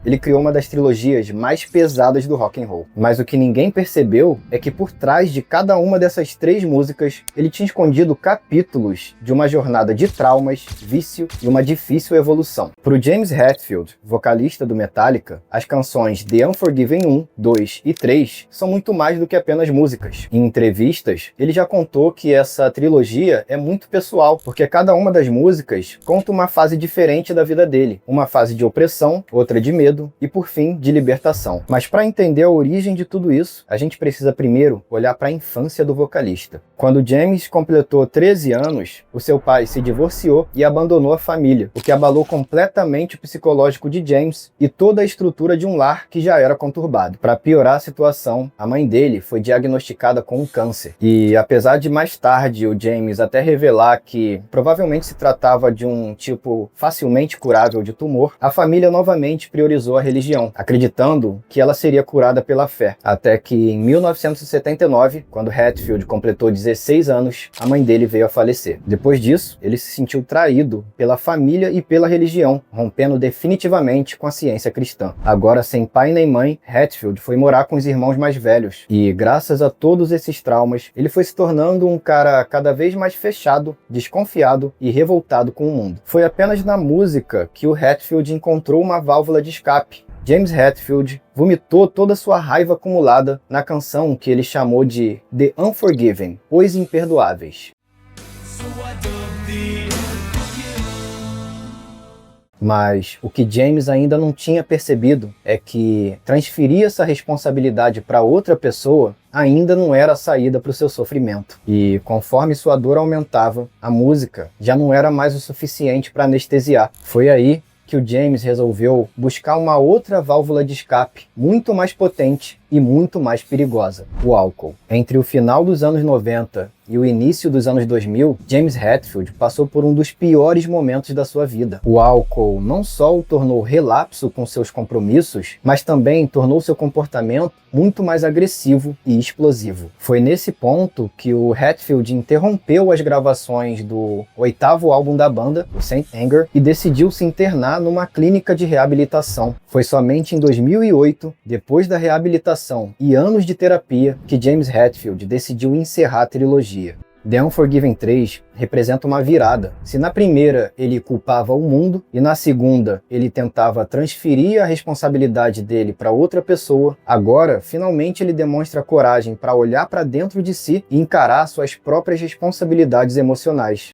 ele criou uma das trilogias mais pesadas do rock and roll. Mas o que ninguém percebeu é que por trás de cada uma dessas 3 músicas, ele tinha escondido capítulos de uma jornada de traumas, vício e uma difícil evolução. Para o James Hetfield, vocalista do Metallica, as canções The Unforgiven 1, 2 e 3 são muito mais do que apenas músicas. Em entrevistas, ele já contou que essa trilogia é muito pessoal, porque cada uma das músicas conta uma fase diferente da vida dele. Uma fase de opressão, outra de medo e, por fim, de libertação. Mas para entender a origem de tudo isso, a gente precisa primeiro olhar para a infância do vocalista. Quando James completou 13 anos, o seu pai se divorciou e abandonou a família, o que abalou completamente o psicológico de James e toda a estrutura de um lar que já era conturbado. Para piorar a situação, a mãe dele foi diagnosticada com um câncer. E apesar de mais tarde o James até revelar que provavelmente se tratava de um tipo facilmente curável de tumor, a família novamente priorizou a religião, acreditando que ela seria curada pela fé. Até que em 1979, quando Hetfield completou 16 anos, a mãe dele veio a falecer. Depois disso, ele se sentiu traído pela família e pela religião, rompendo definitivamente com a ciência cristã. Agora, sem pai nem mãe, Hetfield foi morar com os irmãos mais velhos. E graças a todos esses traumas, ele foi se tornando um cara cada vez mais fechado, desconfiado e revoltado com o mundo. Foi apenas na música que o Hetfield encontrou uma válvula de escape. James Hetfield vomitou toda a sua raiva acumulada na canção que ele chamou de The Unforgiven, Os Imperdoáveis. Mas o que James ainda não tinha percebido é que transferir essa responsabilidade para outra pessoa ainda não era a saída para o seu sofrimento. E conforme sua dor aumentava, a música já não era mais o suficiente para anestesiar. Foi aí que o James resolveu buscar uma outra válvula de escape, muito mais potente e muito mais perigosa: o álcool. Entre o final dos anos 90 e o início dos anos 2000, James Hetfield passou por um dos piores momentos da sua vida. O álcool não só o tornou relapso com seus compromissos, mas também tornou seu comportamento muito mais agressivo e explosivo. Foi nesse ponto que o Hetfield interrompeu as gravações do 8º álbum da banda, o Saint Anger, e decidiu se internar numa clínica de reabilitação. Foi somente em 2008, depois da reabilitação e anos de terapia, que James Hetfield decidiu encerrar a trilogia. The Unforgiven 3 representa uma virada. Se na primeira ele culpava o mundo e na segunda ele tentava transferir a responsabilidade dele para outra pessoa, agora finalmente ele demonstra coragem para olhar para dentro de si e encarar suas próprias responsabilidades emocionais.